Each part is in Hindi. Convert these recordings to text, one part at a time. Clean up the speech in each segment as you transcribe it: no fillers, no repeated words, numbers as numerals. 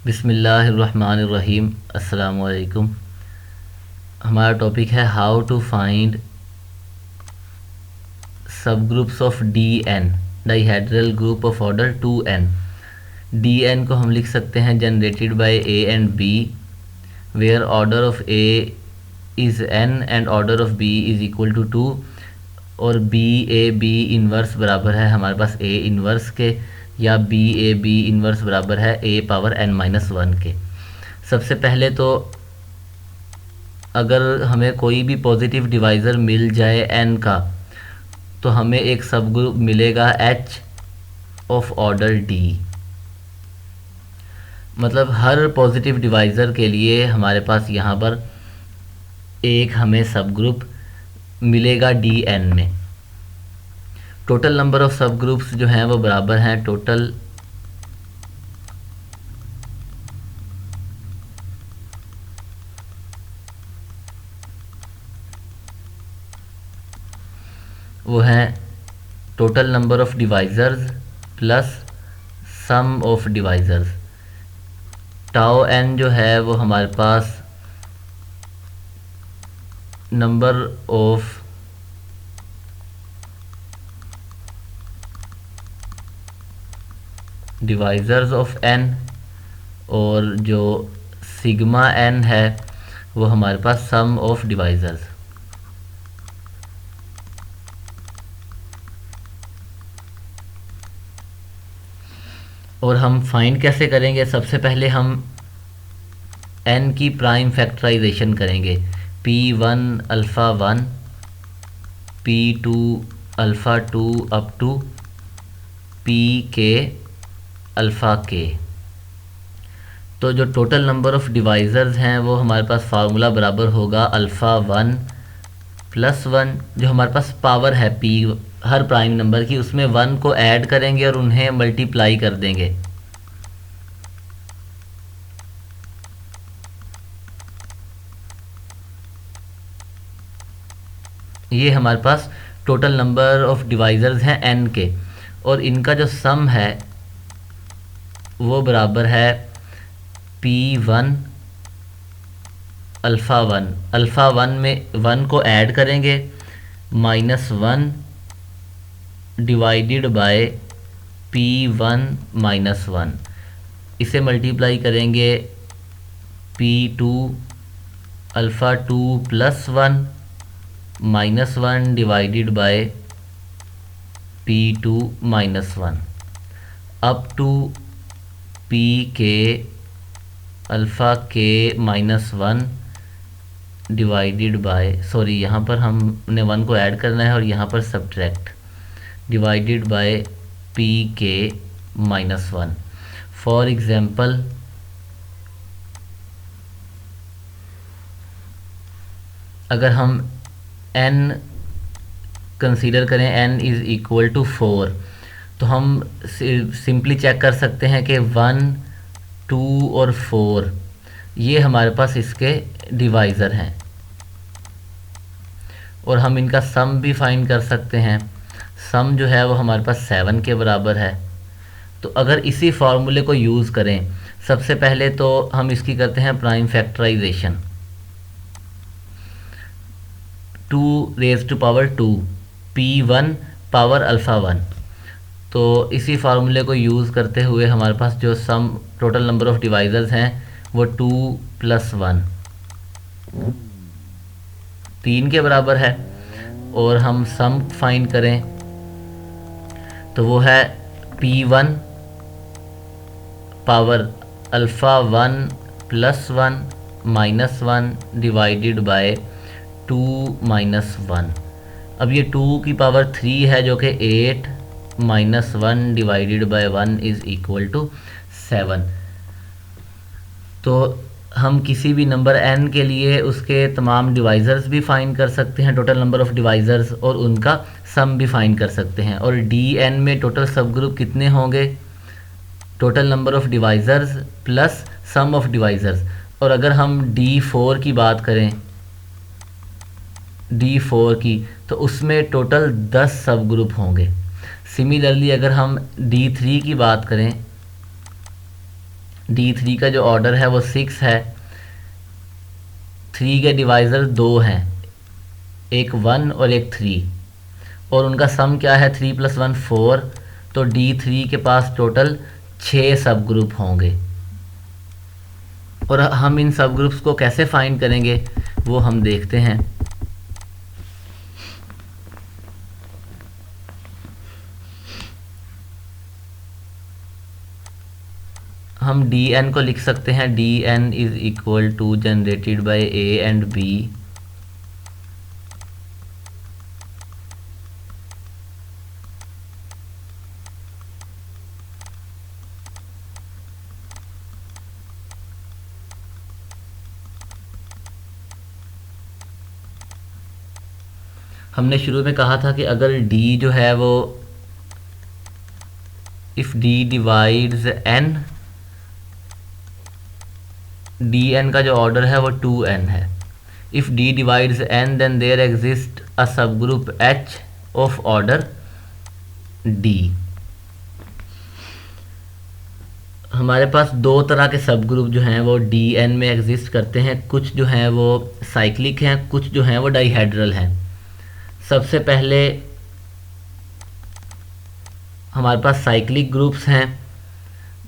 बिस्मिल्लाहिर्रहमानिर्रहीम। अस्सलाम वालेकुम। हमारा टॉपिक है how to find subgroups of D n, dihedral group of order 2n। D n को हम लिख सकते हैं generated by a and b, where order of a is n and order of b is equal to 2, और बी ए बी इन्वर्स बराबर है हमारे पास ए इन्वर्स के, या बी ए बी इन्वर्स बराबर है ए पावर n-1 के। सबसे पहले तो अगर हमें कोई भी पॉजिटिव डिवाइज़र मिल जाए n का, तो हमें एक सब ग्रुप मिलेगा h ऑफ ऑर्डर d। मतलब हर पॉजिटिव डिवाइज़र के लिए हमारे पास यहाँ पर एक हमें सब ग्रुप मिलेगा डी एन में। Total number of subgroups जो हैं वो बराबर हैं टोटल वो हैं total number of divisors plus sum of divisors. Tau n जो है वो हमारे पास number of divisors of n, और जो सिग्मा n है वो हमारे पास सम ऑफ डिवाइज़र्स। और हम फाइंड कैसे करेंगे? सबसे पहले हम n की प्राइम फैक्टराइजेशन करेंगे। p1 alpha 1, p2 alpha 2 up to pk alpha k. तो जो टोटल नंबर ऑफ़ डिवाइज़र्स हैं वो हमारे पास फार्मूला बराबर होगा अल्फ़ा 1 प्लस 1, जो हमारे पास पावर है p हर प्राइम नंबर की, उसमें 1 को ऐड करेंगे और उन्हें मल्टीप्लाई कर देंगे। ये हमारे पास टोटल नंबर ऑफ़ डिवाइज़र्स हैं n के, और इनका जो सम है वो बराबर है p1 अल्फ़ा 1। अल्फ़ा 1 में 1 को ऐड करेंगे, -1 डिवाइडेड बाय p1 -1, इसे मल्टीप्लाई करेंगे p2 alpha 2 plus 1 -1 divided by p2 -1 up to pk alpha k -1 divided by, sorry यहाँ पर हमने 1 को ऐड करना है और यहाँ पर subtract, divided by pk -1। For example अगर हम n कंसीडर करें, n इज़ इक्वल टू 4, तो हम सिंपली चेक कर सकते हैं कि 1, 2 और 4 ये हमारे पास इसके डिवाइज़र हैं, और हम इनका सम भी फाइंड कर सकते हैं। सम जो है वो हमारे पास 7 के बराबर है। तो अगर इसी फार्मूले को यूज़ करें, सबसे पहले तो हम इसकी करते हैं prime factorization. 2 raise to power 2, p1 power alpha 1। तो इसी फार्मूले को यूज़ करते हुए हमारे पास जो sum total number of divisors हैं वो 2 + 1 3 के बराबर है, और हम सम फाइंड करें तो वो है p1 power alpha 1 + 1 -1 divided bye 2 - 1। अब ये 2 की पावर 3 है जो कि 8 -1 divided by 1 is equal to 7। तो हम किसी भी नंबर n के लिए उसके तमाम डिवाइज़र्स भी फाइंड कर सकते हैं, टोटल नंबर ऑफ़ डिवाइज़र्स, और उनका सम भी फाइंड कर सकते हैं। और dn में टोटल सब ग्रुप कितने होंगे? Total number of divisors plus sum of divisors. और अगर हम d4 की बात करें, d4 की, तो उसमें टोटल 10 सब ग्रुप होंगे। सिमिलरली अगर हम d3 की बात करें D3 का जो ऑर्डर है वो 6 है, 3 के डिवाइज़र 2 हैं, एक 1 और एक 3, और उनका सम क्या है 3 + 1 4। तो D3 के पास टोटल 6 सब ग्रुप होंगे। और हम इन सब ग्रुप्स को कैसे फाइंड करेंगे वो हम देखते हैं। हम dn को लिख सकते हैं, dn = generated by a and b हमने शुरू में कहा था कि अगर d जो है वो if d divides n, dn का जो ऑर्डर है वो 2n है। If d divides n then there exist a subgroup h of order d। हमारे पास दो तरह के सब ग्रुप जो हैं वो dn में एग्जिस्ट करते हैं, कुछ जो हैं वो साइक्लिक हैं, कुछ जो हैं वो डाइहेड्रल हैं। सबसे पहले हमारे पास साइक्लिक ग्रुप्स हैं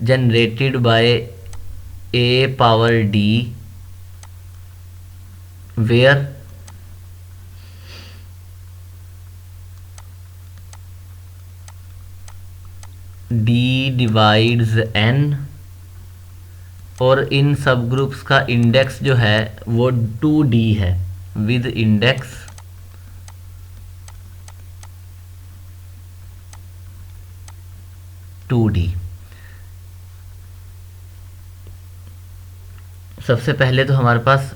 generated by a power d, where d divides n, और इन सब ग्रुप्स का इंडेक्स जो है वो 2d है विद इंडेक्स 2d। सबसे पहले तो हमारे पास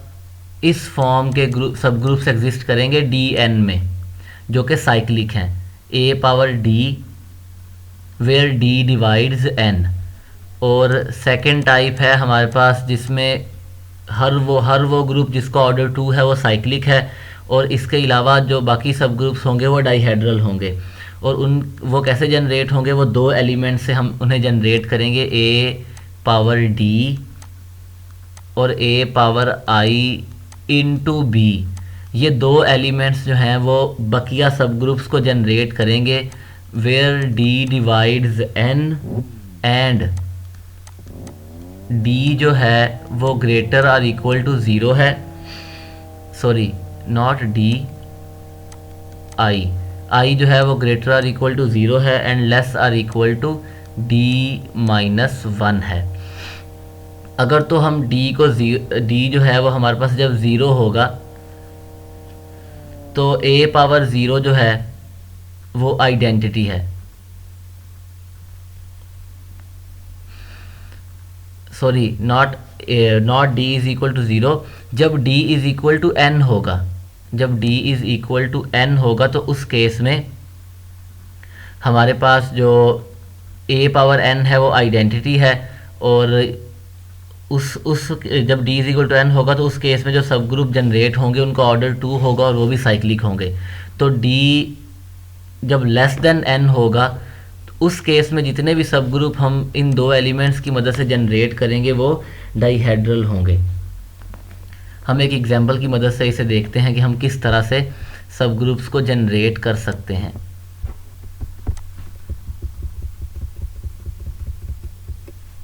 इस फॉर्म के ग्रुप सब ग्रुप्स एग्जिस्ट करेंगे dn में, जो कि साइक्लिक हैं, a power d where d divides n। और सेकंड टाइप है हमारे पास जिसमें हर वो ग्रुप जिसका ऑर्डर 2 है वो साइक्लिक है, और इसके अलावा जो बाकी सब ग्रुप्स होंगे वो डाइहेड्रल होंगे। और वो कैसे जनरेट होंगे, वो दो एलिमेंट से हम उन्हें जनरेट करेंगे, a पावर d और a power i into b। ये दो एलिमेंट्स जो हैं वो बकिया सब ग्रुप्स को जनरेट करेंगे where d divides n and d जो है वो ग्रेटर आर इक्वल टू 0 है, सॉरी नॉट d, i जो है वो ग्रेटर आर इक्वल टू 0 है and less or equal to d - 1 है। अगर तो हम d जो है वो हमारे पास जब 0 होगा तो a पावर 0 जो है वो आइडेंटिटी है, सॉरी नॉट d = 0। जब d = n होगा, जब d = n होगा तो उस केस में हमारे पास जो a पावर n है वो आइडेंटिटी है, और उस जब d = n होगा तो उस केस में जो सब ग्रुप जनरेट होंगे उनका ऑर्डर 2 होगा और वो भी साइक्लिक होंगे। तो d जब लेस देन n होगा तो उस केस में जितने भी सब ग्रुप हम इन दो एलिमेंट्स की मदद से जनरेट करेंगे वो डाइहेड्रल होंगे। हम एक एग्जांपल की मदद से इसे देखते हैं कि हम किस तरह से सब ग्रुप्स को जनरेट कर सकते हैं।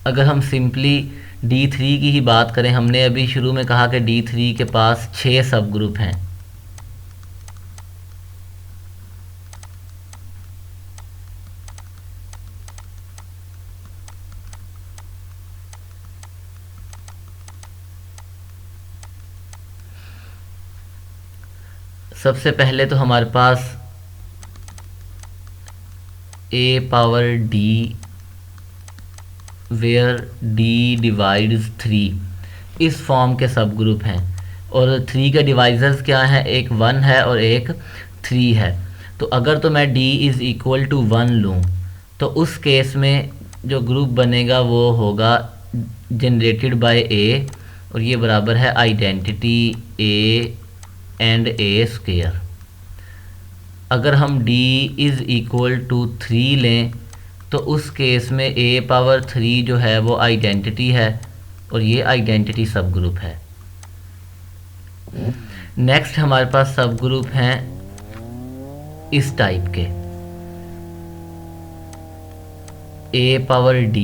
अगर हम सिंपली D3 की ही बात करें, हमने अभी शुरू में कहा कि D3 के पास 6 सब ग्रुप हैं। सबसे पहले तो हमारे पास a power d where d divides 3 इस फॉर्म के सब ग्रुप हैं, और 3 के डिवाइजर्स क्या हैं, एक 1 है और एक 3 है। तो अगर तो मैं d = 1 लूँ तो उस केस में जो ग्रुप बनेगा वो होगा जनरेटेड बाय a, और ये बराबर है आइडेंटिटी a एंड a²। अगर हम d = 3 लें तो उस केस में a पावर 3 जो है वो आइडेंटिटी है और ये आइडेंटिटी सब ग्रुप है। नेक्स्ट हमारे पास सब ग्रुप हैं इस टाइप के, a power d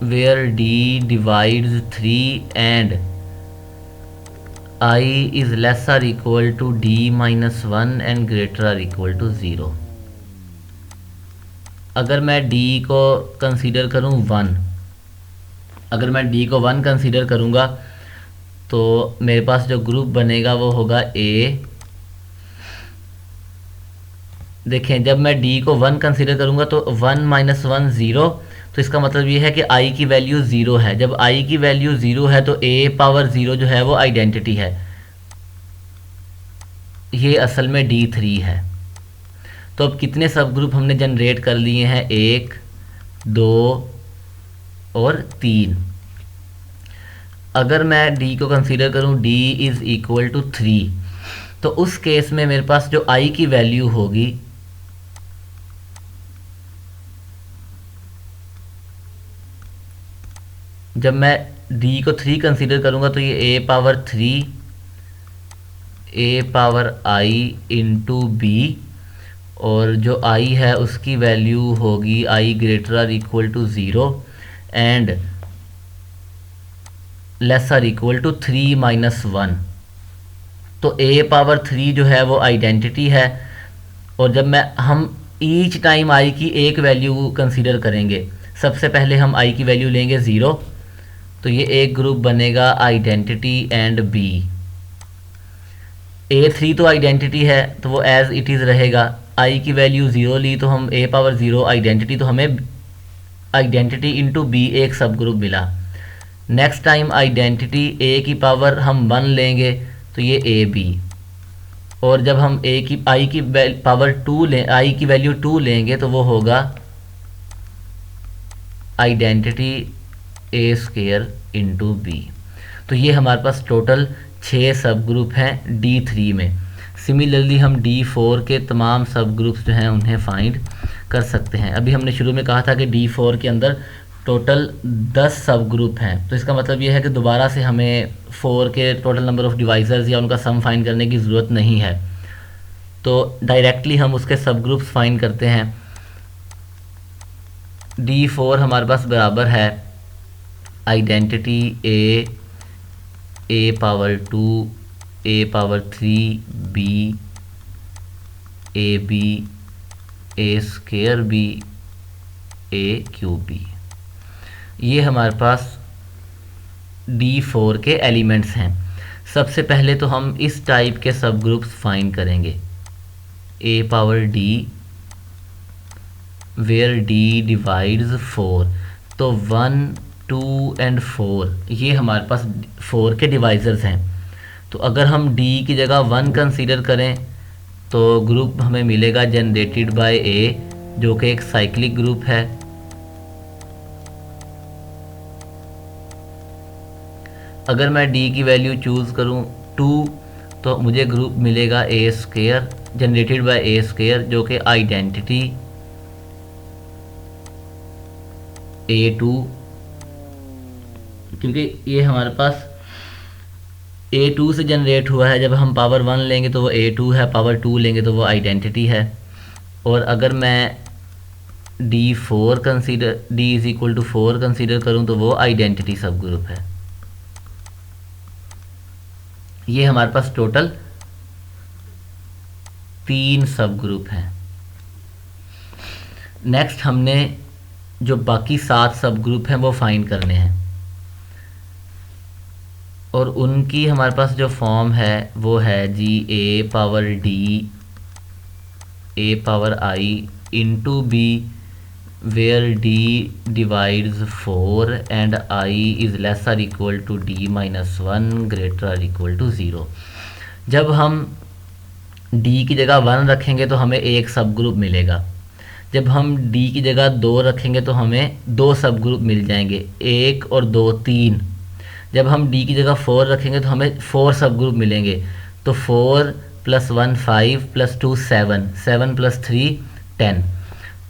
where d divides 3 and I is less or equal to d minus 1 and greater or equal to 0। अगर मैं d को कंसीडर करूं 1, अगर मैं d को 1 कंसीडर करूंगा तो मेरे पास जो ग्रुप बनेगा वो होगा a। देखें, जब मैं d को 1 कंसीडर करूंगा तो 1 माइनस 1 0, तो इसका मतलब ये है कि i की वैल्यू 0 है। जब i की वैल्यू 0 है तो a पावर 0 जो है वो आइडेंटिटी है, ये असल में d3 है। तो अब कितने सब ग्रुप हमने जनरेट कर लिए हैं, 1 2 और 3। अगर मैं d को कंसीडर करूं d इज़ इक्वल टू 3, तो उस केस में मेरे पास जो i की वैल्यू होगी जब मैं d को 3 कंसीडर करूंगा तो ये a power 3 a power i into b, और जो i है उसकी वैल्यू होगी i ग्रेटर और इक्वल टू 0 एंड लेस और इक्वल टू 3 माइनस 1। तो a पावर 3 जो है वो आइडेंटिटी है, और जब हम ईच टाइम i की एक वैल्यू कंसीडर करेंगे, सबसे पहले हम i की वैल्यू लेंगे 0, तो ये एक ग्रुप बनेगा आइडेंटिटी एंड b। a3 तो आइडेंटिटी है तो वो एज इट इज़ रहेगा, i की वैल्यू 0 ली तो हम a पावर 0 आइडेंटिटी, तो हमें आइडेंटिटी इंटू b एक सब ग्रुप मिला। नेक्स्ट टाइम आइडेंटिटी a की पावर हम 1 लेंगे तो ये ab, और जब हम i की पावर 2 लें, i की वैल्यू 2 लेंगे तो वो होगा identity a square into b। तो ये हमारे पास टोटल 6 सब ग्रुप हैं D3 में। सिमिलरली हम D4 के तमाम सब ग्रुप्स जो हैं उन्हें फाइंड कर सकते हैं। अभी हमने शुरू में कहा था कि D4 के अंदर टोटल 10 सब ग्रुप हैं, तो इसका मतलब ये है कि दोबारा से हमें 4 के टोटल नंबर ऑफ़ डिवाइजर्स या उनका सम फाइंड करने की ज़रूरत नहीं है। तो डायरेक्टली हम उसके सब ग्रुप्स फाइंड करते हैं। D4 हमारे पास बराबर है identity a power 2 a power 3 b ab a square b a cube b। ये हमारे पास D4 के एलिमेंट्स हैं। सबसे पहले तो हम इस टाइप के सब ग्रुप्स फाइंड करेंगे, a power d where d divides 4, तो 1 2 एंड 4 ये हमारे पास 4 के डिवाइजर्स हैं। तो अगर हम d की जगह 1 कंसीडर करें तो ग्रुप हमें मिलेगा जनरेटेड बाय a, जो कि एक साइक्लिक ग्रुप है। अगर मैं d की वैल्यू चूज़ करूं 2, तो मुझे ग्रुप मिलेगा a square generated by a square, जो कि आइडेंटिटी a2, क्योंकि ये हमारे पास a2 से जनरेट हुआ है। जब हम पावर 1 लेंगे तो वो a2 है, पावर 2 लेंगे तो वो आइडेंटिटी है। और अगर मैं d4 consider d is equal to 4 consider करूँ तो वो आइडेंटिटी सब ग्रुप है। ये हमारे पास टोटल 3 सब ग्रुप हैं। नेक्स्ट हमने जो बाकी 7 सब ग्रुप हैं वो फाइंड करने हैं, और उनकी हमारे पास जो फॉर्म है वो है G a power d a power i into b where d divides 4 and i is less और equal to d minus 1 greater और इक्वल टू 0। जब हम d की जगह 1 रखेंगे तो हमें एक सब ग्रुप मिलेगा। जब हम d की जगह 2 रखेंगे तो हमें 2 सब ग्रुप मिल जाएंगे, 1 और 2 3। जब हम d की जगह 4 रखेंगे तो हमें 4 सब ग्रुप मिलेंगे, तो 4 प्लस 1 5 प्लस 2 7 7 प्लस 3 10।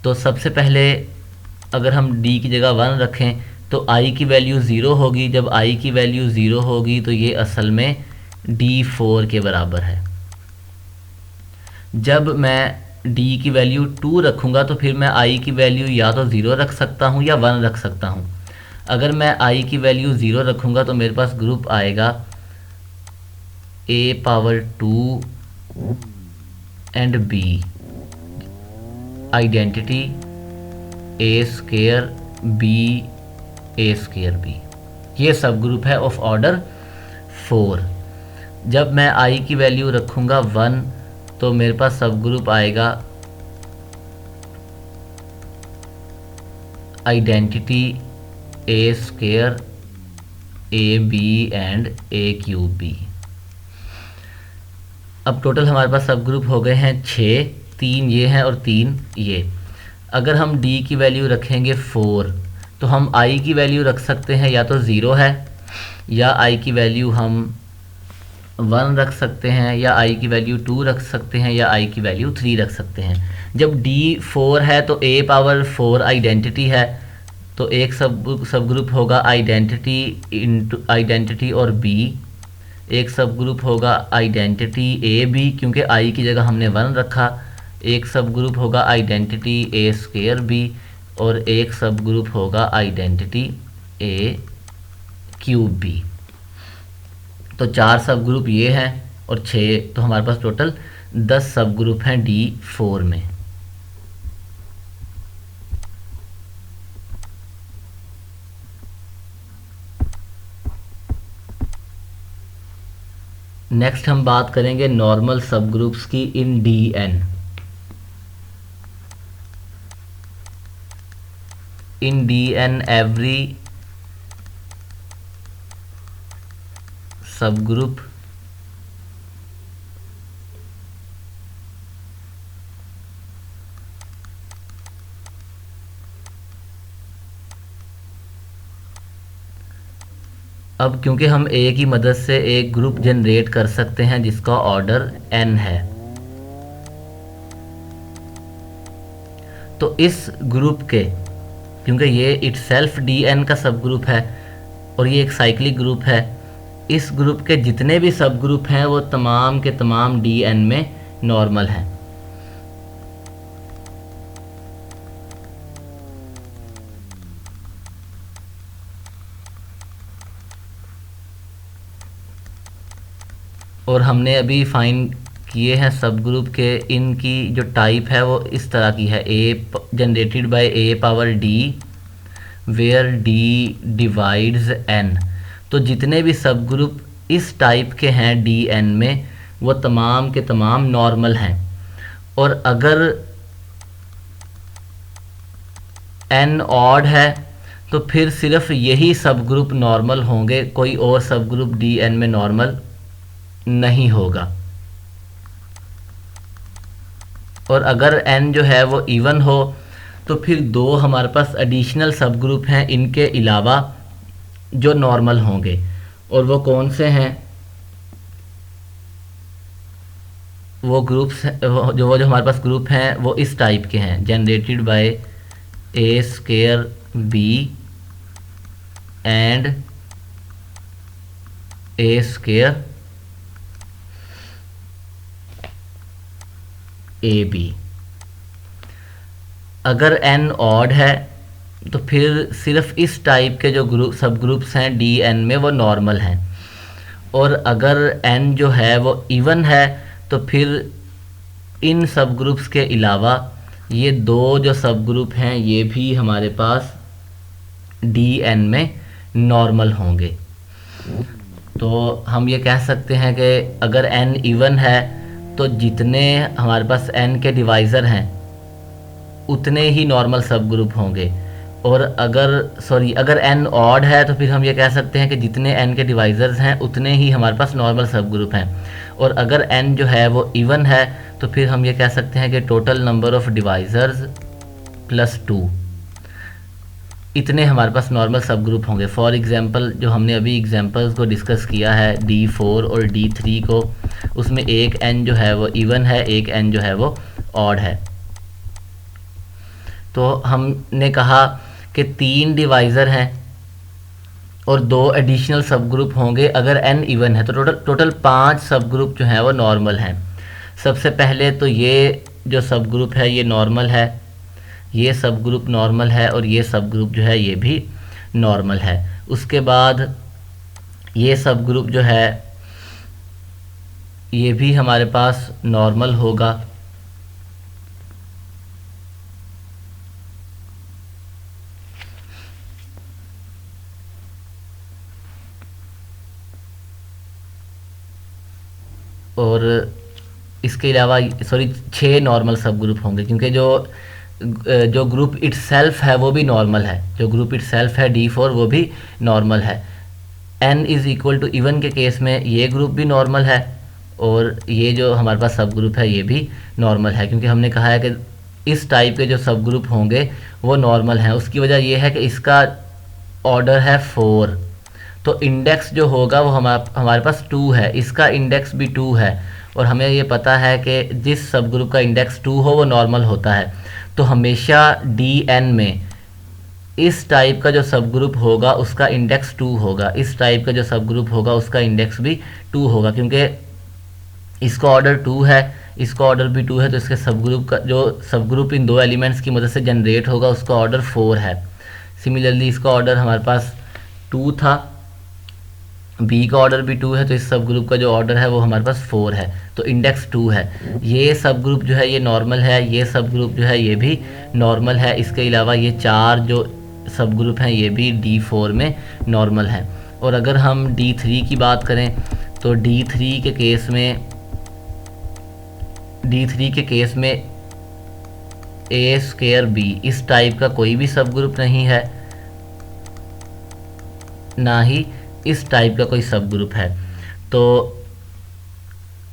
तो सबसे पहले अगर हम d की जगह 1 रखें तो i की वैल्यू 0 होगी। जब i की वैल्यू 0 होगी तो ये असल में d4 के बराबर है। जब मैं d की वैल्यू 2 रखूँगा तो फिर मैं i की वैल्यू या तो 0 रख सकता हूँ या 1 रख सकता हूँ। अगर मैं i की वैल्यू 0 रखूँगा तो मेरे पास ग्रुप आएगा a power 2 and b, identity a square b a square b। ये सब ग्रुप है ऑफ ऑर्डर 4। जब मैं i की वैल्यू रखूँगा 1 तो मेरे पास सब ग्रुप आएगा identity a square a b and a cube b। अब टोटल हमारे पास सब ग्रुप हो गए हैं 6, 3 ये हैं और 3 ये। अगर हम d की वैल्यू रखेंगे 4 तो हम i की वैल्यू रख सकते हैं या तो 0 है, या i की वैल्यू हम 1 रख सकते हैं, या i की वैल्यू 2 रख सकते हैं, या i की वैल्यू 3 रख सकते हैं। जब d 4 है तो a पावर 4 आइडेंटिटी है, तो एक सब ग्रुप होगा आइडेंटिटी इंटू आइडेंटिटी और b। एक सब ग्रुप होगा आइडेंटिटी ए बी, क्योंकि i की जगह हमने 1 रखा। एक सब ग्रुप होगा आइडेंटिटी a स्क्वायर b, और एक सब ग्रुप होगा आइडेंटिटी a क्यूब b। तो 4 सब ग्रुप ये हैं और 6, तो हमारे पास टोटल 10 सब ग्रुप हैं D4 में। नेक्स्ट हम बात करेंगे नॉर्मल सब ग्रुप्स की इन Dn। इन Dn एवरी सबग्रुप अब क्योंकि हम a की मदद से एक ग्रुप जनरेट कर सकते हैं जिसका ऑर्डर n है, तो इस ग्रुप के, क्योंकि ये इटसेल्फ Dn का सब ग्रुप है और ये एक साइक्लिक ग्रुप है, इस ग्रुप के जितने भी सब ग्रुप हैं वो तमाम के तमाम Dn में नॉर्मल हैं। और हमने अभी फाइंड किए हैं सब ग्रुप के, इनकी जो टाइप है वो इस तरह की है, a generated by a power d where d divides n। तो जितने भी सब ग्रुप इस टाइप के हैं Dn में वो तमाम के तमाम नॉर्मल हैं। और अगर n ऑड है तो फिर सिर्फ यही सब ग्रुप नॉर्मल होंगे, कोई और सब ग्रुप Dn में नॉर्मल नहीं होगा। और अगर n जो है वो इवन हो तो फिर 2 हमारे पास एडिशनल सब ग्रुप हैं इनके अलावा जो नॉर्मल होंगे, और वो कौन से हैं? वो ग्रुप्स जो हमारे पास ग्रुप हैं वो इस टाइप के हैं, generated by a square b and a square a b. अगर n ऑड है तो फिर सिर्फ इस टाइप के जो सब ग्रुप्स हैं Dn में वो नॉर्मल हैं, और अगर n जो है वो इवन है तो फिर इन सब ग्रुप्स के अलावा ये 2 जो सब ग्रुप हैं ये भी हमारे पास Dn में नॉर्मल होंगे। तो हम ये कह सकते हैं कि अगर n इवन है तो जितने हमारे पास n के डिवाइज़र हैं उतने ही नॉर्मल सब ग्रुप होंगे, और अगर n ऑड है तो फिर हम ये कह सकते हैं कि जितने n के डिवाइज़र्स हैं उतने ही हमारे पास नॉर्मल सब ग्रुप हैं। और अगर n जो है वो इवन है तो फिर हम ये कह सकते हैं कि टोटल नंबर ऑफ़ डिवाइज़र्स +2। इतने हमारे पास नॉर्मल सब ग्रुप होंगे। फॉर एग्जांपल जो हमने अभी एग्जांपल्स को डिस्कस किया है D4 और D3 को, उसमें एक n जो है वो इवन है, एक n जो है वो ऑड है। तो हमने कहा कि 3 डिवाइज़र हैं और 2 एडिशनल सब ग्रुप होंगे अगर n इवन है, तो टोटल 5 सब ग्रुप जो हैं वो नॉर्मल हैं। सबसे पहले तो ये जो सब ग्रुप है ये नॉर्मल है, ये सब ग्रुप नॉर्मल है और ये सब ग्रुप जो है ये भी नॉर्मल है। उसके बाद ये सब ग्रुप जो है ये भी हमारे पास नॉर्मल होगा। और इसके अलावा 6 नॉर्मल सब ग्रुप होंगे, क्योंकि जो ग्रुप इटसेल्फ है वो भी नॉर्मल है, जो ग्रुप इटसेल्फ है D4 वो भी नॉर्मल है। n is equal to even के केस में ये ग्रुप भी नॉर्मल है और ये जो हमारे पास सब ग्रुप है ये भी नॉर्मल है, क्योंकि हमने कहा है कि इस टाइप के जो सब ग्रुप होंगे वो नॉर्मल हैं। उसकी वजह ये है कि इसका ऑर्डर है 4, तो इंडेक्स जो होगा वो हमारे पास 2 है, इसका इंडेक्स भी 2 है और हमें ये पता है कि जिस सब ग्रुप का इंडेक्स 2 हो वो नॉर्मल होता है। तो हमेशा Dn में इस टाइप का जो सब ग्रुप होगा उसका इंडेक्स 2 होगा, इस टाइप का जो सब ग्रुप होगा उसका इंडेक्स भी 2 होगा, क्योंकि इसका ऑर्डर 2 है, इसका ऑर्डर भी 2 है, तो इसके सब ग्रुप का जो सब ग्रुप इन 2 एलिमेंट्स की मदद से जनरेट होगा उसका ऑर्डर 4 है। सिमिलरली इसका ऑर्डर हमारे पास 2 था, बी का ऑर्डर भी 2 है, तो इस सब ग्रुप का जो ऑर्डर है वो हमारे पास 4 है, तो इंडेक्स 2 है। ये सब ग्रुप जो है ये नॉर्मल है, ये सब ग्रुप जो है ये भी नॉर्मल है। इसके अलावा ये 4 जो सब ग्रुप हैं ये भी D4 में नॉर्मल है। और अगर हम D3 की बात करें तो D3 के केस में A²B इस टाइप का कोई भी सब ग्रुप नहीं है, ना ही इस टाइप का कोई सब ग्रुप है। तो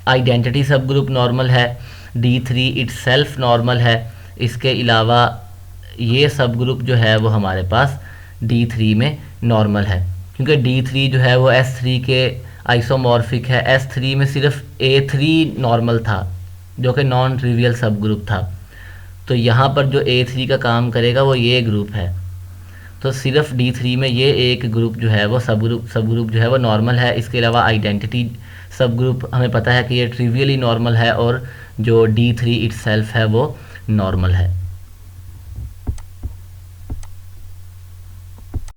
आइडेंटिटी सब ग्रुप नॉर्मल है, D3 इटसेल्फ नॉर्मल है। इसके अलावा ये सब ग्रुप जो है वो हमारे पास D3 में नॉर्मल है, क्योंकि D3 जो है वो S3 के आइसोमॉर्फिक है। S3 में सिर्फ A3 नॉर्मल था जो कि नॉन ट्रिवियल सब ग्रुप था, तो यहाँ पर जो A3 का काम करेगा वो ये ग्रुप है। तो सिर्फ D3 में ये एक ग्रुप जो है वो सब ग्रुप जो है वो नॉर्मल है। इसके अलावा आइडेंटिटी सब ग्रुप हमें पता है कि ये ट्रिवियली नॉर्मल है और जो D3 इटसेल्फ है वो नॉर्मल है।